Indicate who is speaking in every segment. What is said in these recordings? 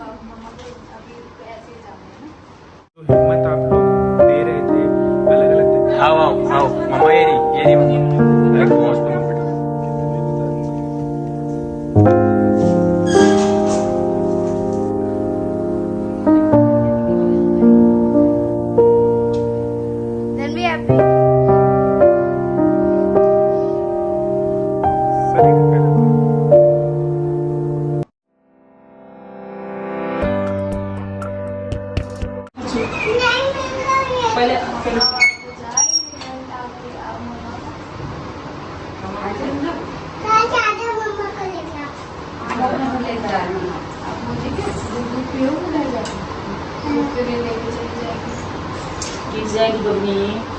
Speaker 1: तो हिम्मत आप लोग दे रहे थे अलग अलग। आओ आओ आओ मम्मा, ये नहीं मम्मा, अरे पहुंच तुम बेटा।
Speaker 2: Then we have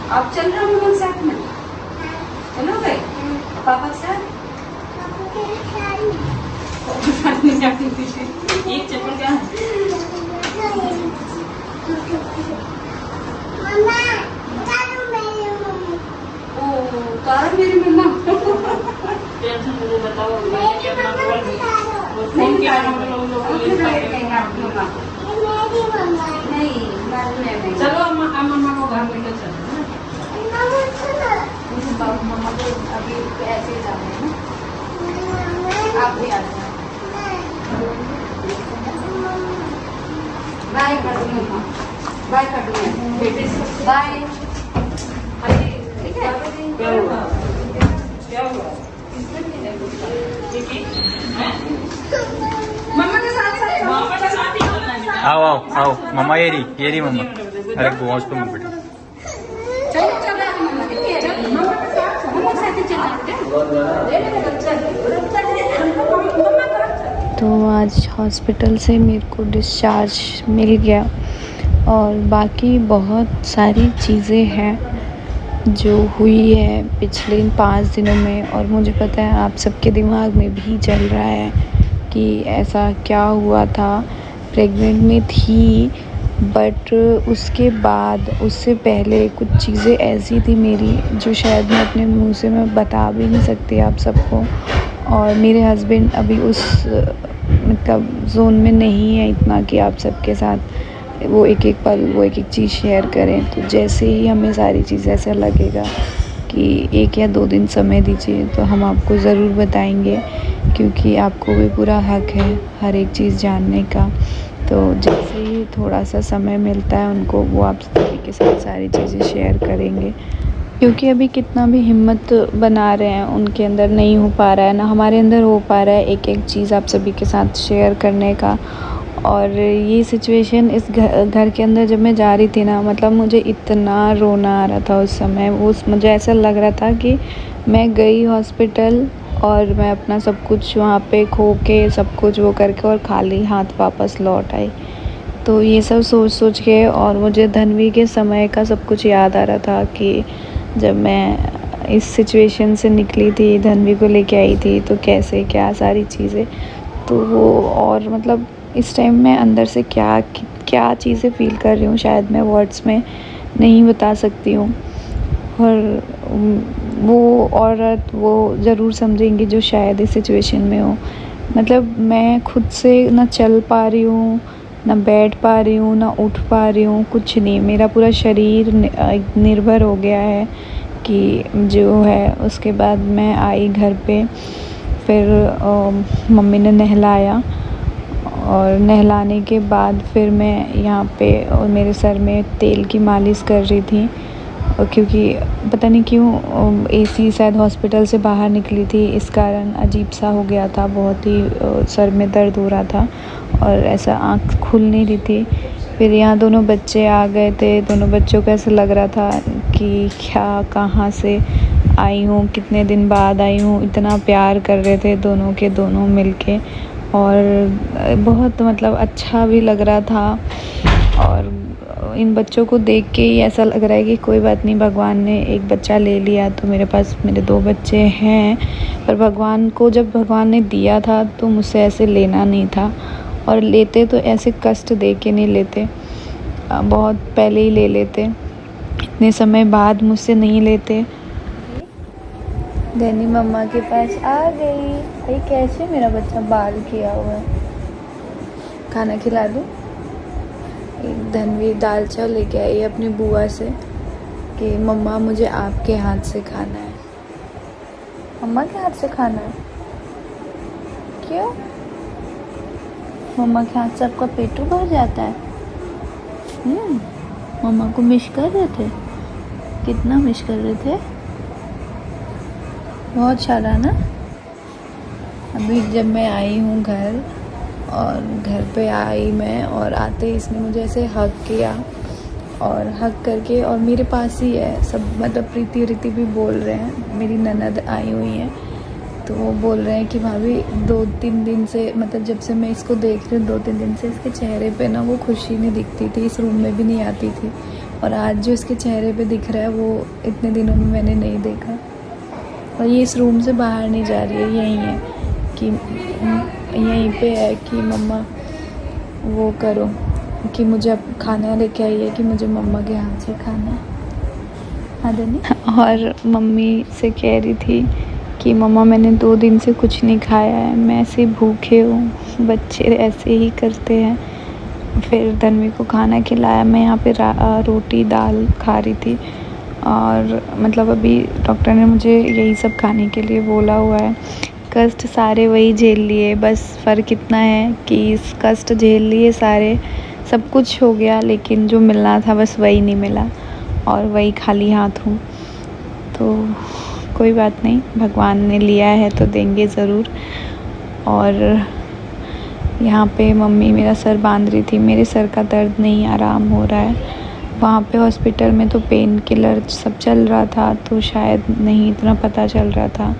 Speaker 3: आप चल रहे हो साथ में? चलोगे पापा के साथ? एक चप्पल क्या है? ओ तारा मेरी मम्मा। टेंशन मुझे बताओ, फोन किया नहीं, चलो मम्मा को घर लेकर चलो।
Speaker 2: मम्मा को अभी ऐसे ही जाना है ना, आप भी आ जाना। बाय कर दूँ मम्मा, बाय कर दूँ बेटे, बाय। ठीक है,
Speaker 3: क्या हुआ? क्या हुआ? मम्मा के साथ ही
Speaker 1: आओ आओ आओ मम्मा, ये नहीं मम्मा, अरे पहुंच तुम बेटा।
Speaker 4: तो आज हॉस्पिटल से मेरे को डिस्चार्ज मिल गया और बाकी बहुत सारी चीज़ें हैं जो हुई है पिछले 5 दिनों में, और मुझे पता है आप सबके दिमाग में भी चल रहा है कि ऐसा क्या हुआ था। प्रेग्नेंट में थी बट उसके बाद, उससे पहले कुछ चीज़ें ऐसी थी मेरी जो शायद मैं अपने मुंह से मैं बता भी नहीं सकती आप सबको। और मेरे हस्बैंड अभी उस मतलब जोन में नहीं है इतना कि आप सबके साथ वो एक एक पल, वो एक एक चीज़ शेयर करें। तो जैसे ही हमें सारी चीज़ ऐसा लगेगा कि 1 या 2 दिन समय दीजिए तो हम आपको ज़रूर बताएंगे, क्योंकि आपको भी पूरा हक है हर एक चीज़ जानने का। तो जैसे ही थोड़ा सा समय मिलता है उनको, वो आप सभी के साथ सारी चीज़ें शेयर करेंगे, क्योंकि अभी कितना भी हिम्मत बना रहे हैं उनके अंदर नहीं हो पा रहा है, ना हमारे अंदर हो पा रहा है एक एक चीज़ आप सभी के साथ शेयर करने का। और ये सिचुएशन इस घर के अंदर जब मैं जा रही थी ना, मतलब मुझे इतना रोना आ रहा था उस समय। मुझे ऐसा लग रहा था कि मैं गई हॉस्पिटल और मैं अपना सब कुछ वहाँ पे खो के, सब कुछ वो करके और खाली हाथ वापस लौट आई। तो ये सब सोच सोच के, और मुझे धनवी के समय का सब कुछ याद आ रहा था कि जब मैं इस सिचुएशन से निकली थी, धनवी को लेके आई थी, तो कैसे क्या सारी चीज़ें, तो वो और मतलब इस टाइम मैं अंदर से क्या चीज़ें फ़ील कर रही हूँ शायद मैं वर्ड्स में नहीं बता सकती हूँ। और वो औरत वो ज़रूर समझेंगी जो शायद इस सिचुएशन में हो। मतलब मैं खुद से ना चल पा रही हूँ, ना बैठ पा रही हूँ, ना उठ पा रही हूँ, कुछ नहीं। मेरा पूरा शरीर निर्भर हो गया है कि जो है। उसके बाद मैं आई घर पे, फिर मम्मी ने नहलाया, और नहलाने के बाद फिर मैं यहाँ पे और मेरे सर में तेल की मालिश कर रही थी। और क्योंकि पता नहीं क्यों एसी शायद हॉस्पिटल से बाहर निकली थी, इस कारण अजीब सा हो गया था, बहुत ही सर में दर्द हो रहा था और ऐसा आँख खुल नहीं रही थी। फिर यहाँ दोनों बच्चे आ गए थे, दोनों बच्चों को ऐसा लग रहा था कि क्या कहाँ से आई हूँ, कितने दिन बाद आई हूँ। इतना प्यार कर रहे थे दोनों के दोनों मिलके, और बहुत मतलब अच्छा भी लग रहा था। और इन बच्चों को देख के ही ऐसा लग रहा है कि कोई बात नहीं, भगवान ने एक बच्चा ले लिया तो मेरे पास मेरे 2 बच्चे हैं। पर भगवान को जब भगवान ने दिया था तो मुझसे ऐसे लेना नहीं था, और लेते तो ऐसे कष्ट दे के नहीं लेते, बहुत पहले ही ले लेते, इतने समय बाद मुझसे नहीं लेते। धनी मम्मा के पास आ गई। भाई कैसे मेरा बच्चा बाल किया हुआ है, खाना खिला दूँ? धनवी दाल चावल लेके आई है अपनी बुआ से कि मम्मा मुझे आपके हाथ से खाना है। मम्मा के हाथ से खाना है? क्यों? मम्मा के हाथ से आपका पेट भर जाता है? मम्मा को मिस कर रहे थे? कितना मिस कर रहे थे? बहुत सारा ना। अभी जब मैं आई हूँ घर, और घर पे आई मैं, और आते ही इसने मुझे ऐसे हग किया, और हग करके, और मेरे पास ही है सब, मतलब प्रीति रीति भी बोल रहे हैं, मेरी ननद आई हुई है, तो वो बोल रहे हैं कि भाभी 2-3 दिन से, मतलब जब से मैं इसको देख रही हूँ 2-3 दिन से इसके चेहरे पे ना वो खुशी नहीं दिखती थी, इस रूम में भी नहीं आती थी, और आज जो इसके चेहरे पे दिख रहा है वो इतने दिनों में मैंने नहीं देखा। और ये इस रूम से बाहर नहीं जा रही है, यहीं है कि यहीं पे है कि मम्मा वो करो, कि मुझे अब खाना लेके आई है कि मुझे मम्मा के हाथ से खाना है। हाँ दनी। और मम्मी से कह रही थी कि मम्मा मैंने 2 दिन से कुछ नहीं खाया है, मैं ऐसे भूखे हूँ, बच्चे ऐसे ही करते हैं। फिर धनवी को खाना खिलाया, मैं यहाँ पे रोटी दाल खा रही थी, और मतलब अभी डॉक्टर ने मुझे यही सब खाने के लिए बोला हुआ है। कष्ट सारे वही झेल लिए, बस फ़र्क इतना है कि इस कष्ट झेल लिए सारे, सब कुछ हो गया, लेकिन जो मिलना था बस वही नहीं मिला, और वही खाली हाथ हूँ। तो कोई बात नहीं, भगवान ने लिया है तो देंगे ज़रूर। और यहाँ पे मम्मी मेरा सर बांध रही थी, मेरे सर का दर्द नहीं आराम हो रहा है। वहाँ पे हॉस्पिटल में तो पेन किलर सब चल रहा था, तो शायद नहीं इतना पता चल रहा था।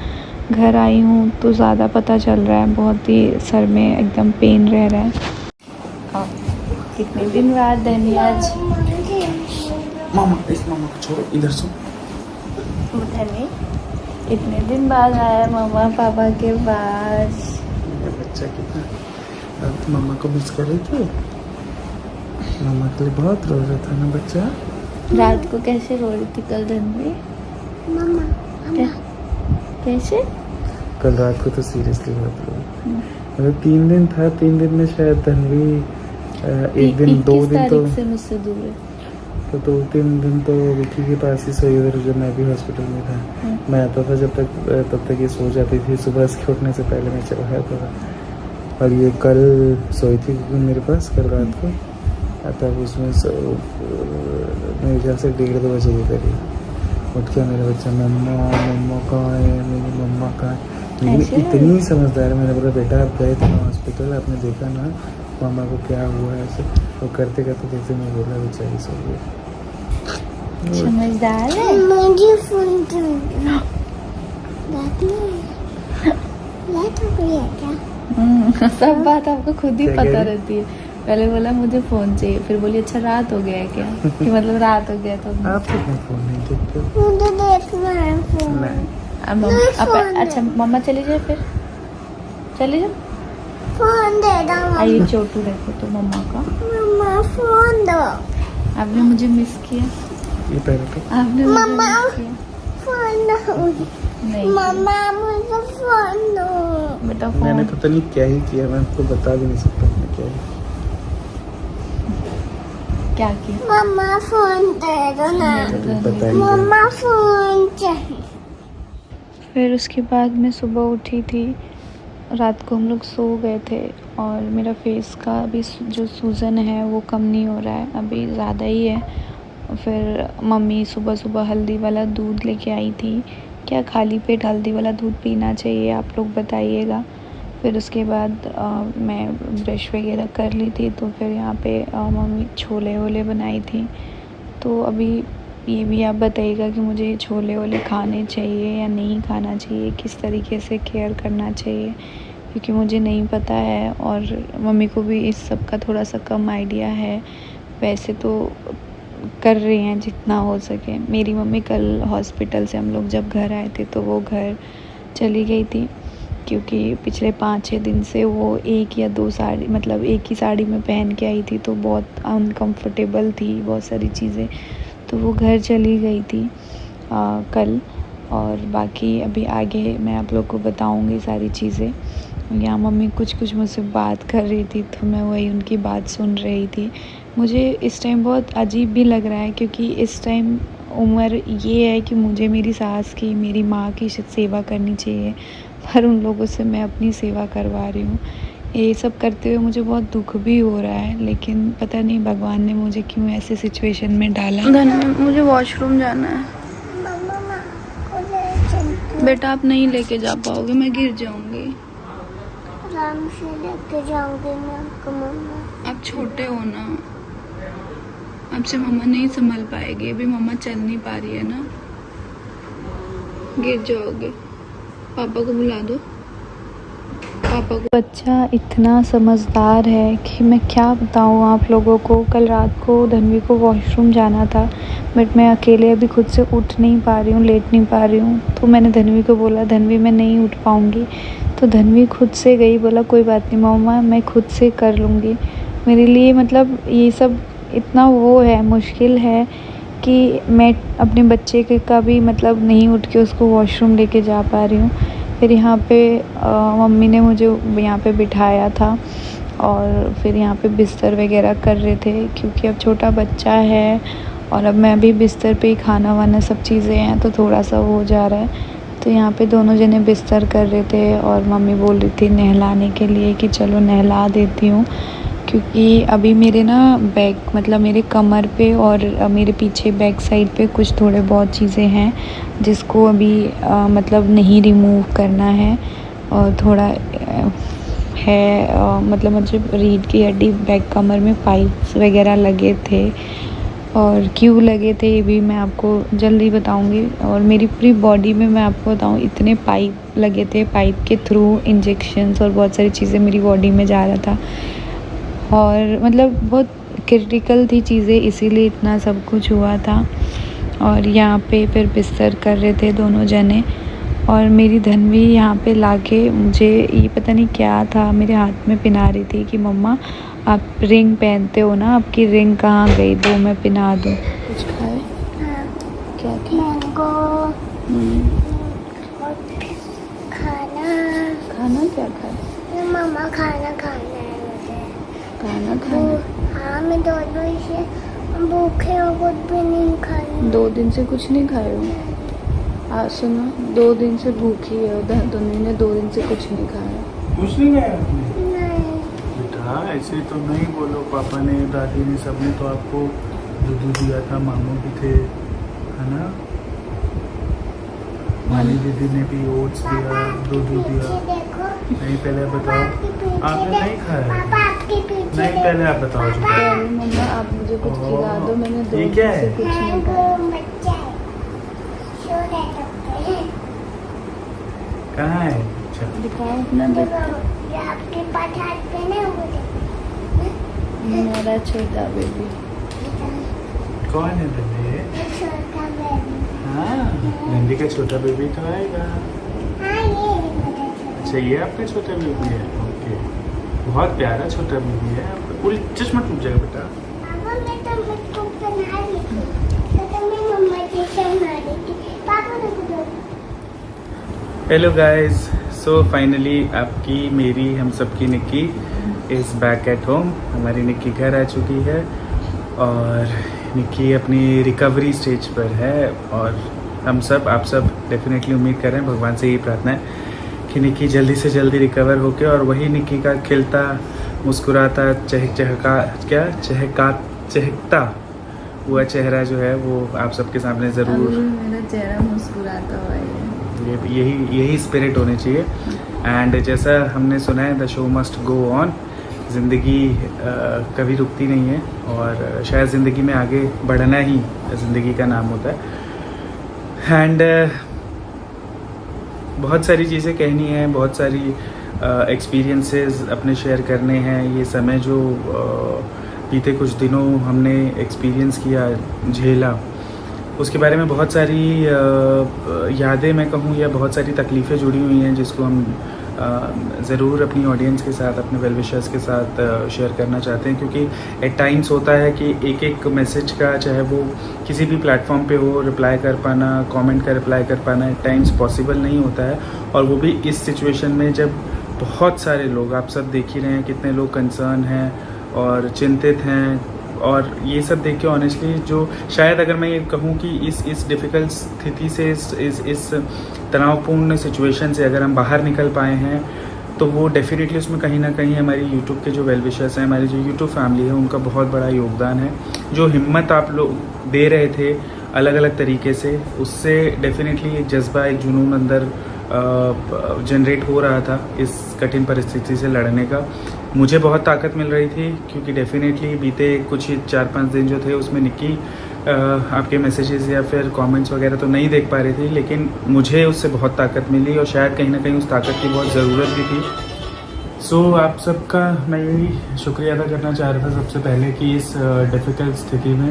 Speaker 4: घर आई हूँ तो ज़्यादा पता चल रहा है, बहुत ही सर में एकदम पेन रह रहा है। कितने दिन बाद धनी आज
Speaker 1: मामा, इस मामा को छोड़ो, इधर सो।
Speaker 4: धनी इतने दिन बाद आया मम्मा पापा के पास।
Speaker 1: बच्चा कितना मामा को मिस कर रही थी, मामा के लिए बहुत रो रहा था ना बच्चा।
Speaker 4: रात को कैसे रो रही थी कल धनवी? कैसे?
Speaker 1: कल रात को तो सीरियसली बहुत रो रही। मतलब 3 दिन था, 3 दिन में शायद धनवी एक दिन 2 दिन तो
Speaker 4: से मुझसे दूर है,
Speaker 1: तो 2-3 दिन तो विकी के पास ही सोई उधर, जब मैं भी हॉस्पिटल में था। मैं आता था जब तक, तब तक ये सो जाती थी, सुबह इसके उठने से पहले मैं चला जाता था। और ये कल सोई थी मेरे पास कल रात को, तब उसमें मेरे ख्याल से 1:30-2 बजे ये करी उठ के मेरा बच्चा मम्मा मम्मा कहाँ है, मेरी मम्मा कहाँ है। लेकिन इतनी समझदार है, मैंने बोला बेटा आप गए थे ना हॉस्पिटल, आपने देखा ना मम्मा को क्या हुआ है ऐसे, वो करते करते जैसे मैं बोला बेचारी सो गई।
Speaker 4: समझदार है।
Speaker 2: मुझे फोन
Speaker 4: सब बात आपको खुद ही पता रहती है। पहले बोला मुझे फ़ोन चाहिए, फिर बोली अच्छा रात हो गया है क्या, कि मतलब रात हो गया तो
Speaker 1: आप तो अपना फ़ोन नहीं देखते?
Speaker 2: मुझे देखना है फोन।
Speaker 4: अब अच्छा मम्मा चली जाए, फिर चली जाओ।
Speaker 2: फोन दे दो
Speaker 4: आइए चोटू देखो तो मम्मा का।
Speaker 2: मम्मा, फोन दो।
Speaker 4: आपने मुझे मिस किया?
Speaker 1: ये पहले तो
Speaker 4: आपने मुझे
Speaker 2: मम्मा।
Speaker 4: मिस किया?
Speaker 2: फोन दो।
Speaker 4: नहीं
Speaker 2: मम्मा मुझे फोन दो।
Speaker 4: बेटा
Speaker 1: मैंने
Speaker 4: फोन
Speaker 1: पता नहीं क्या ही किया, मैं आपको बता भी नहीं सकता मैंने क्या ही।
Speaker 4: क्या किया?
Speaker 2: मम्मा फोन दे दो ना।
Speaker 1: बताइए।
Speaker 2: मम्मा फोन चाहिए।
Speaker 4: फिर उसके बाद मैं सुबह उठी थी, रात को हम लोग सो गए थे, और मेरा फेस का अभी जो सूजन है वो कम नहीं हो रहा है, अभी ज़्यादा ही है। फिर मम्मी सुबह सुबह हल्दी वाला दूध लेके आई थी। क्या खाली पेट हल्दी वाला दूध पीना चाहिए, आप लोग बताइएगा। फिर उसके बाद मैं ब्रश वगैरह कर ली थी, तो फिर यहाँ पे मम्मी छोले वोले बनाई थी। तो अभी ये भी आप बताइएगा कि मुझे छोले वोले खाने चाहिए या नहीं खाना चाहिए, किस तरीके से केयर करना चाहिए, क्योंकि मुझे नहीं पता है, और मम्मी को भी इस सब का थोड़ा सा कम आइडिया है। वैसे तो कर रही हैं जितना हो सके। मेरी मम्मी कल हॉस्पिटल से हम लोग जब घर आए थे तो वो घर चली गई थी, क्योंकि पिछले 5-6 दिन से वो 1 या 2 साड़ी, मतलब एक ही साड़ी में पहन के आई थी, तो बहुत अनकंफर्टेबल थी बहुत सारी चीज़ें, तो वो घर चली गई थी कल। और बाकी अभी आगे मैं आप लोग को बताऊंगी सारी चीज़ें। या मम्मी कुछ मुझसे बात कर रही थी तो मैं वही उनकी बात सुन रही थी। मुझे इस टाइम बहुत अजीब भी लग रहा है क्योंकि इस टाइम उम्र ये है कि मुझे मेरी सास की, मेरी माँ की सेवा करनी चाहिए, पर उन लोगों से मैं अपनी सेवा करवा रही हूँ। ये सब करते हुए मुझे बहुत दुख भी हो रहा है, लेकिन पता नहीं भगवान ने मुझे क्यों ऐसे सिचुएशन में डाला। मुझे वॉशरूम जाना है। बेटा आप नहीं लेके जा पाओगे, मैं गिर जाऊंगी।
Speaker 5: आराम से लेके जाऊंगी मैं आपको मम्मा।
Speaker 4: आप छोटे हो ना, आपसे मम्मा नहीं संभाल पाएगी, अभी मम्मा चल नहीं पा रही है ना, गिर जाओगे। पापा को बुला दो, पापा को। बच्चा इतना समझदार है कि मैं क्या बताऊँ आप लोगों को। कल रात को धन्वी को वॉशरूम जाना था, बट मैं अकेले अभी खुद से उठ नहीं पा रही हूँ, लेट नहीं पा रही हूँ। तो मैंने धन्वी को बोला धन्वी मैं नहीं उठ पाऊँगी, तो धन्वी खुद से गई, बोला कोई बात नहीं मम्मा मैं खुद से कर लूँगी। मेरे लिए मतलब ये सब इतना वो है, मुश्किल है कि मैं अपने बच्चे के का भी मतलब नहीं उठ के उसको वॉशरूम लेके जा पा रही हूँ। फिर यहाँ पे मम्मी ने मुझे यहाँ पे बिठाया था और फिर यहाँ पे बिस्तर वगैरह कर रहे थे क्योंकि अब छोटा बच्चा है और अब मैं भी बिस्तर पे ही खाना वाना सब चीज़ें हैं तो थोड़ा सा वो हो जा रहा है। तो यहाँ पे दोनों जने बिस्तर कर रहे थे और मम्मी बोल रही थी नहलाने के लिए कि चलो नहला देती हूँ, क्योंकि अभी मेरे ना बैक मतलब मेरे कमर पे और मेरे पीछे बैक साइड पे कुछ थोड़े बहुत चीज़ें हैं जिसको अभी मतलब नहीं रिमूव करना है और थोड़ा है मतलब मुझे रीढ़ की हड्डी बैक कमर में पाइप्स वगैरह लगे थे और क्यों लगे थे ये भी मैं आपको जल्दी बताऊंगी। और मेरी पूरी बॉडी में मैं आपको बताऊं इतने पाइप लगे थे, पाइप के थ्रू इंजेक्शंस और बहुत सारी चीज़ें मेरी बॉडी में जा रहा था और मतलब बहुत क्रिटिकल थी चीज़ें, इसीलिए इतना सब कुछ हुआ था। और यहाँ पे फिर बिस्तर कर रहे थे दोनों जने और मेरी धन्वी यहाँ पे लाके मुझे ये पता नहीं क्या था मेरे हाथ में पिना रही थी कि मम्मा आप रिंग पहनते हो ना, आपकी रिंग कहाँ गई, दो मैं पिना दूँ। कुछ खाए? क्या खाए?
Speaker 5: मैंगो और खाना
Speaker 4: क्या खाए?
Speaker 5: मम्मा खाना खाना है मुझे।
Speaker 4: खाना खाना?
Speaker 5: हाँ मैं 2 दिन से भूखे हो, कुछ भी नहीं खाई।
Speaker 4: 2 दिन से कुछ नहीं खाए हो? सुनो 2 दिन से भूखी है धन्वी ने, 2 दिन से कुछ नहीं खाया।
Speaker 1: कुछ नहीं खाया आपने?
Speaker 5: नहीं
Speaker 1: बेटा ऐसे तो नहीं बोलो, पापा ने दादी ने सबने तो आपको दूध दिया था, मामू भी थे है ना, मानी दीदी ने भी ओट्स दिया, दूध दिया।
Speaker 5: देखो
Speaker 1: नहीं पहले आप बताओ, आपने नहीं खाया?
Speaker 5: पापा आपके पीछे
Speaker 1: नहीं पहले आप बताओ जो
Speaker 4: पहले मम्मा आप मुझे कुछ खिला दो, मैंने 2 दिन से कुछ नहीं खाया।
Speaker 5: बच्चा है, सो रहे हैं।
Speaker 1: कहाँ है? अच्छा
Speaker 4: दिखाओ अपना बच्चा,
Speaker 5: ये आपके पास हाथ पे नहीं होते।
Speaker 4: मेरा छोटा बेबी।
Speaker 1: कौन है नंदी?
Speaker 5: छोटा बेबी।
Speaker 1: हाँ नंदी का छोटा बेबी तो आएगा।
Speaker 5: हाँ ये मेरा छोटा।
Speaker 1: अच्छा ये आपका छोटा बेबी है, ओके। बहुत प्यारा छोटा बेबी है आपका। पूरी चश्मा टूट जाएगा बेटा।
Speaker 5: पापा मैं तो मुझको बना रही थी, तो मैं मम्मा की बना रही थी। पापा ने कुछ
Speaker 1: हेलो गाइस, सो फाइनली आपकी मेरी हम सबकी Nikki is back at home. हमारी निक्की घर आ चुकी है और निक्की अपनी रिकवरी स्टेज पर है और हम सब आप सब डेफिनेटली उम्मीद कर रहे हैं, भगवान से यही प्रार्थना है कि निक्की जल्दी से जल्दी रिकवर होके और वही निक्की का खिलता मुस्कुराता चहकता हुआ चेहरा जो है वो आप सबके सामने ज़रूर,
Speaker 4: मेरा चेहरा मुस्कुराता हुआ है।
Speaker 1: यही स्पिरिट होनी चाहिए। एंड जैसा हमने सुना है the show must go on, ज़िंदगी कभी रुकती नहीं है और शायद ज़िंदगी में आगे बढ़ना ही ज़िंदगी का नाम होता है। एंड बहुत सारी चीज़ें कहनी है, बहुत सारी एक्सपीरियंसेस अपने शेयर करने हैं। ये समय जो बीते कुछ दिनों हमने एक्सपीरियंस किया, झेला, उसके बारे में बहुत सारी यादें मैं कहूँ या बहुत सारी तकलीफ़ें जुड़ी हुई हैं जिसको हम ज़रूर अपनी ऑडियंस के साथ, अपने वेल विशर्स के साथ शेयर करना चाहते हैं, क्योंकि एट टाइम्स होता है कि एक एक मैसेज का चाहे वो किसी भी प्लेटफॉर्म पे हो रिप्लाई कर पाना, कमेंट का रिप्लाई कर पाना एट टाइम्स पॉसिबल नहीं होता है। और वो भी इस सिचुएशन में जब बहुत सारे लोग, आप सब देख ही रहे हैं कितने लोग कंसर्न हैं और चिंतित हैं। और ये सब देख के ऑनेस्टली जो शायद अगर मैं ये कहूँ कि इस डिफ़िकल्ट स्थिति से, इस तनावपूर्ण सिचुएशन से अगर हम बाहर निकल पाए हैं, तो वो डेफिनेटली उसमें कहीं ना कहीं हमारी यूट्यूब के जो वेल विशर्स हैं, हमारी जो यूट्यूब फैमिली है, उनका बहुत बड़ा योगदान है। जो हिम्मत आप लोग दे रहे थे अलग अलग तरीके से, उससे डेफिनेटली एक जज्बा, एक जुनून अंदर जनरेट हो रहा था इस कठिन परिस्थिति से लड़ने का। मुझे बहुत ताकत मिल रही थी क्योंकि डेफिनेटली बीते कुछ 4-5 दिन जो थे उसमें निक्की आपके मैसेजेस या फिर कमेंट्स वगैरह तो नहीं देख पा रही थी, लेकिन मुझे उससे बहुत ताकत मिली और शायद कहीं ना कहीं उस ताकत की बहुत ज़रूरत भी थी। सो आप सबका मैं यही शुक्रिया अदा करना चाह रहा था सबसे पहले कि इस डिफ़िकल्ट स्थिति में,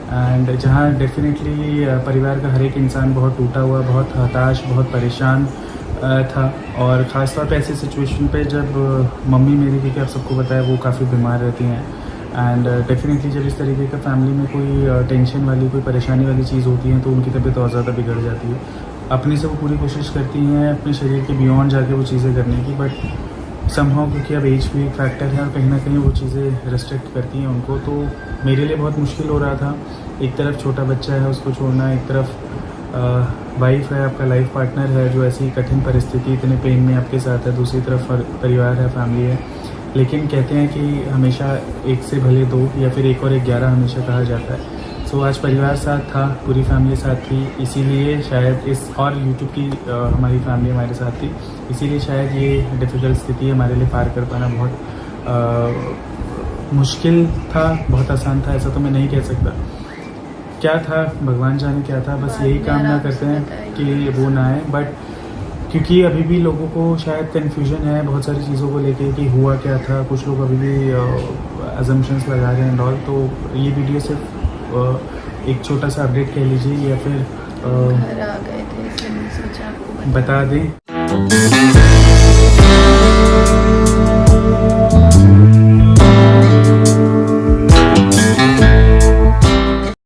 Speaker 1: एंड जहाँ डेफिनेटली परिवार का हर एक इंसान बहुत टूटा हुआ, बहुत हताश, बहुत परेशान था। और ख़ास तौर पे ऐसी सिचुएशन पे जब मम्मी मेरी, क्योंकि आप सबको पता है वो काफ़ी बीमार रहती हैं, एंड डेफिनेटली जब इस तरीके का फैमिली में कोई टेंशन वाली, कोई परेशानी वाली चीज़ होती है तो उनकी तबीयत और ज़्यादा बिगड़ जाती है। अपनी से वो पूरी कोशिश करती हैं अपने शरीर के बियॉन्ड जाके वो चीज़ें करने की, बट समहाउ क्योंकि अब एज भी एक फैक्टर है और कहीं ना कहीं वो चीज़ें रिस्ट्रिक्ट करती हैं उनको, तो मेरे लिए बहुत मुश्किल हो रहा था। एक तरफ छोटा बच्चा है उसको छोड़ना, एक तरफ वाइफ है, आपका लाइफ पार्टनर है जो ऐसी कठिन परिस्थिति, इतने पेन में आपके साथ है, दूसरी तरफ परिवार है, फैमिली है। लेकिन कहते हैं कि हमेशा एक से भले दो, या फिर एक और एक 11 हमेशा कहा जाता है। सो आज परिवार साथ था, पूरी फैमिली साथ थी, इसीलिए शायद इस, और यूट्यूब की हमारी फैमिली हमारे साथ थी, इसीलिए शायद ये डिफ़िकल्ट स्थिति हमारे लिए पार कर पाना बहुत मुश्किल था, बहुत आसान था ऐसा तो मैं नहीं कह सकता। क्या था भगवान जाने क्या था, बस यही कामना करते हैं कि वो ना आए। बट क्योंकि अभी भी लोगों को शायद कन्फ्यूजन है बहुत सारी चीज़ों को लेके कि हुआ क्या था, कुछ लोग अभी भी अजम्पशंस लगा रहे हैं एंड ऑल, तो ये वीडियो सिर्फ एक छोटा सा अपडेट कह लीजिए या फिर
Speaker 4: घर आ गए थे इसलिए मैंने सोचा आपको
Speaker 1: बता दें।